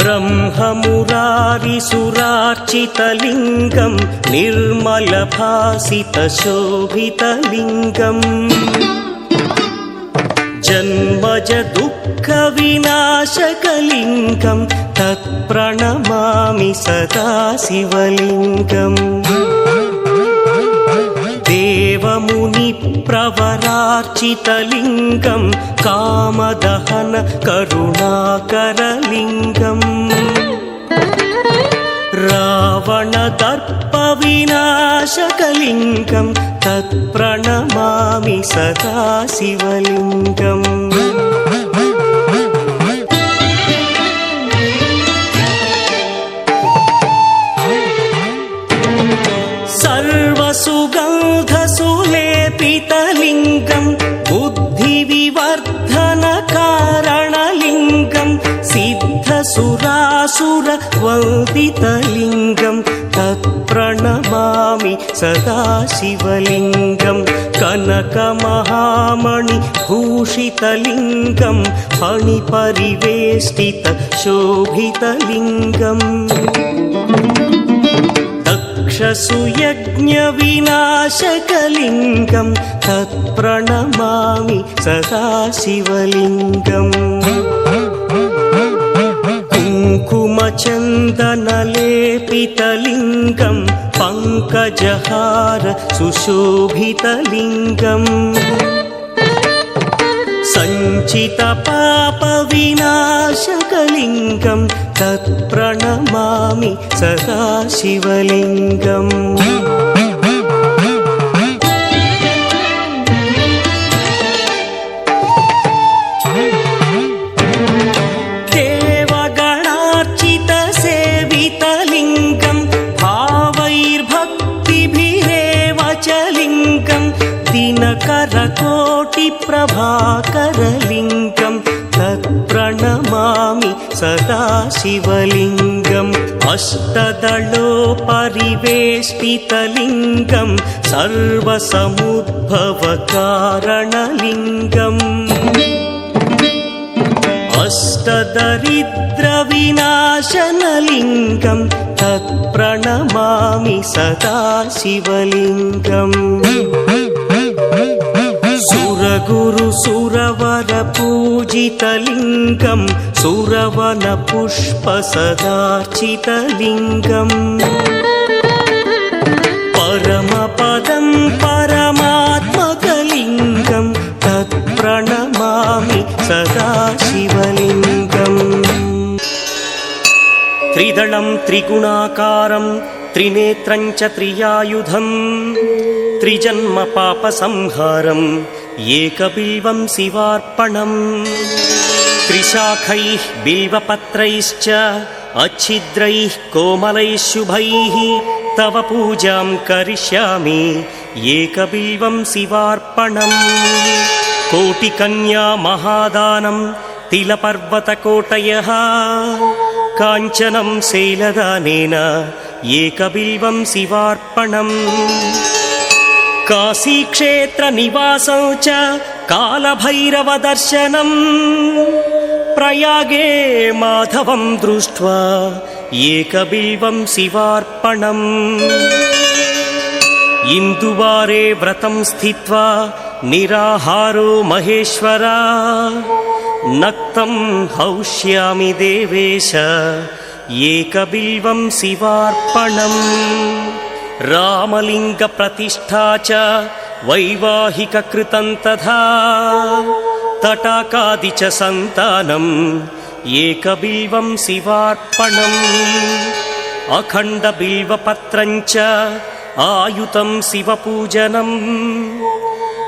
ब्रह्ममुरारिसुरार्चितलिङ्गं निर्मलभासितशोभितलिङ्गम् जन्मज दुःखविनाशकलिङ्गं तत्प्रणमामि सदा शिवलिङ्गम् देवमुनिप्रवरार्चितलिङ्गं कामदहन करुणाकरलिङ्गम् रावणदर्पविनाशकलिङ्गं तत्प्रणमामि सदा शिवलिङ्गम् सर्वसुगन्धसुलेपितलिङ्गं बुद्धिविवर्धनकारणलिङ्गं सिद्धसुरासुरवन्दितलिङ्गं तत्प्रणमामि सदा शिवलिङ्गं कनकमहामणिभूषितलिङ्गं फणिपरिवेष्टितशोभितलिङ्गम् दक्षसुयज्ञविनाशकलिङ्गं तत्प्रणमामि सदा शिवलिङ्गम् कुङ्कुमचन्दनलेपितलिङ्गं पङ्कजहार सुशोभितलिङ्गम् सञ्चितपापविनाशकलिङ्गं तत्प्रणमामि सदा शिवलिङ्गम् देवगणार्चितसेवितलिङ्गं भावैर्भक्तिभिरेव च लिङ्गं दिनकरकोटिप्रभाकरलिङ्गं तत्प्रणमामि सदा शिवलिङ्गम् अष्टदलोपरिवेष्टितलिङ्गं सर्वसमुद्भवकारणलिङ्गम् अष्टदरिद्रविनाशनलिङ्गं तत्प्रणमामि सदा शिवलिङ्गम् सुरगुरुसुरवरपूजितलिङ्गं सुरवनपुष्पसदार्चितलिङ्गम् परमपदं परमात्मकलिङ्गं तत्प्रणमामि सदा शिवलिङ्गम् त्रिदलं त्रिगुणाकारं त्रिनेत्रं च त्रियायुधं त्रिजन्मपापसंहारं एकबिल्वं शिवार्पणम् त्रिशाखैः बिल्वपत्रैश्च अच्छिद्रैः कोमलैः शुभैः तव पूजां करिष्यामि एकबिल्वं शिवार्पणम् कोटिकन्या महादानं तिलपर्वतकोटयः काञ्चनं शैलदानेन एकबिल्वं शिवार्पणम् काशीक्षेत्रनिवासं च कालभैरवदर्शनं प्रयागे माधवं दृष्ट्वा एकबिल्वं शिवार्पणम् इन्दुवारे व्रतं स्थित्वा निराहारो महेश्वरा नक्तं हौष्यामि देवेश एकबिल्वं शिवार्पणम् रामलिङ्गप्रतिष्ठा च वैवाहिककृतं तथा तटाकादि च सन्तानम् एकबिल्वं शिवार्पणम् अखण्डबिल्वपत्रं च आयुतं शिवपूजनं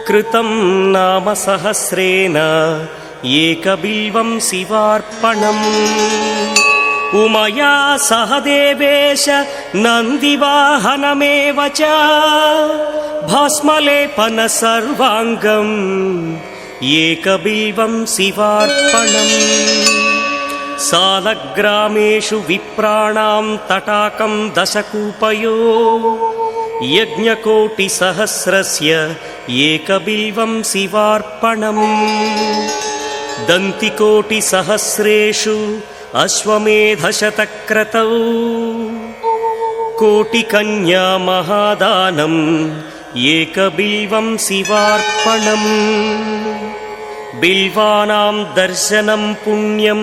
कृतं नाम सहस्रेण एकबिल्वं शिवार्पणम् उमया सह देवेश नन्दिवाहनमेव च भस्मलेपन सर्वाङ्गम् एकबिल्वं शिवार्पणम् सालग्रामेषु विप्राणां तटाकं दशकूपयो यज्ञकोटिसहस्रस्य एकबिल्वं शिवार्पणम् दन्तिकोटिसहस्रेषु అశ్వమేధశతక్రతౌ కోటికన్యా మహాదానం ఏకబిల్వం శివార్పణం బిల్వానాం దర్శనం పుణ్యం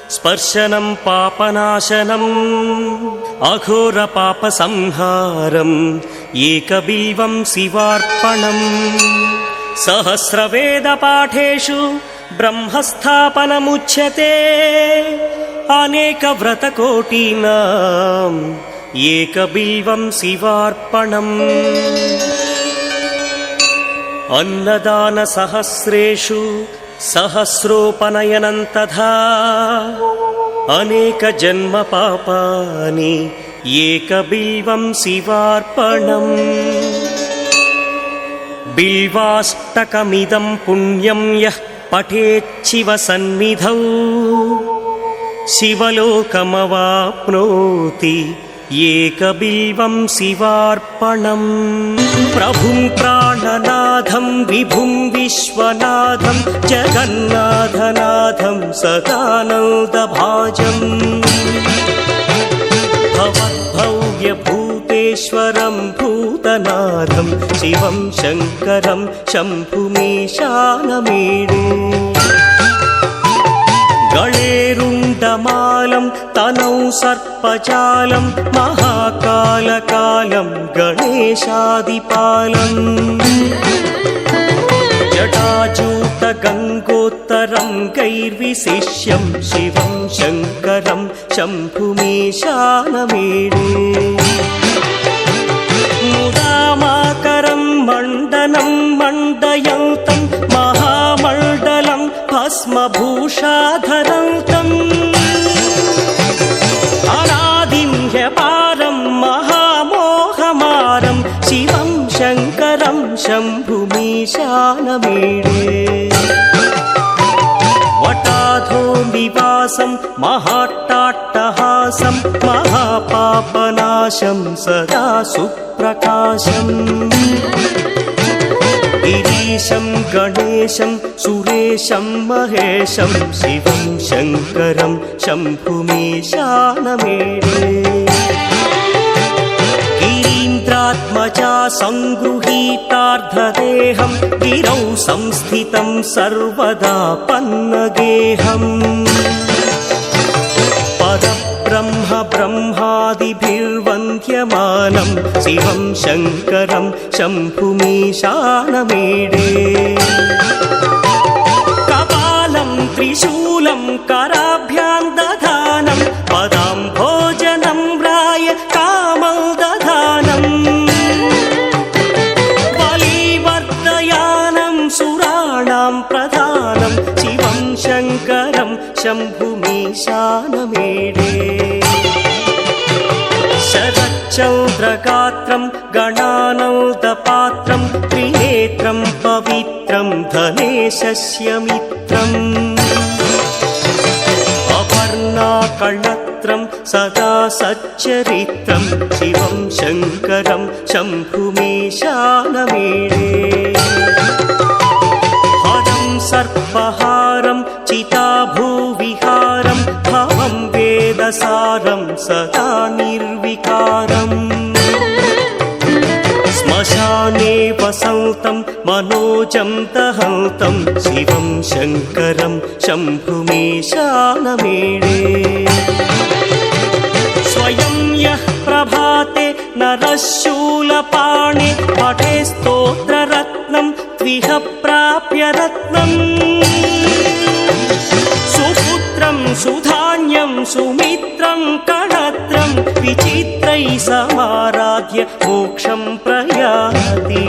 స్పర్శనం పాపనాశనం అఘోర పాప సంహారం ఏకబిల్వం శివార్పణం సహస్రవేద పాఠేషు బ్రహ్మస్థాపనముచ్యతే అనేక వ్రతకోటీనాం ఏకబిల్వం శివార్పణం అన్నదాన సహస్రేషు సహస్రోపనయనం తథా అనేక జన్మ పాపాని ఏకబిల్వం శివార్పణం బిల్వాష్టకమిదం పుణ్యం యః పఠేచ్చివ సన్నిధౌ శివలోకమవాప్నోతి ఏకబిల్వం శివార్పణం ప్రభుం ప్రాణనాథం విభుం విశ్వనాథం జగన్నాథనాథం సదానందభాజం భవద్భవ్యభూతేశ్వరం భూతనాథం శివం శంకరం శంభుమీశానమీడే గళేరుండమాలం తనౌ సర్పజాలం మహాకాలకాలం గణేశాదిపాలం జటాజూట గంగోత్తరం గైర్విశిష్యం శివం శంకరం శంభుమీశానమీడే ముదామాకరం మండనం మండయంతం మహామండలం భస్మభూషాధరంతం అనాదిం హ్యపారం మహామోహమారం శివం శంకరం శంభుమీశానమీడే వటాధో నివాసం మహాట్టాట్టహాసం మహాపాపనాశం సదా సుప్రకాశం గిరీశం గణేశం సురేశం మహేశం శివం శంకరం శంభుమీశానమీడే గిరీంద్రాత్మజా సంగృహీతార్ధదేహం గిరౌ సంస్థితం సర్వదా పన్నగేహం పరబ్రహ్మ బ్రహ్మాదిభిర్వంద్యమానం శివం శంకరం శంభుమీశానమీడే కపాలం త్రిశూలం కరాభ్యాం దధానం పదాంభోజనం రాయ కామం దధానం బలివర్ధయానం సురాణాం ప్రధానం శివం శంకరం శంభుమీశానమీడే శరచ్చంద్రగాత్రం గణానౌదపాత్రం త్రినేత్రం పవిత్రం ధనేశస్య మిత్రం అపర్ణాకళత్రం సదా సచ్చరిత్రం శివం శంకరం శంభుమీశానమీడే హరం సర్పహారం చితాభూవిహారం భవం వేదసారం సదా నిర్వికారం శ్మశానే వసంతం మనోజం దహంతం శివం శంకరం శంభుమీశానమీడే స్వయం యః ప్రభాతే నరః శూలపాణే పఠే స్తోత్రరత్నం త్విహ ప్రాప్య రత్నం సుపుత్రం సుధాన్యం సుమిత్రం కళత్రం విచిత్రై సమారాధ్య మోక్షం ప్రయాతి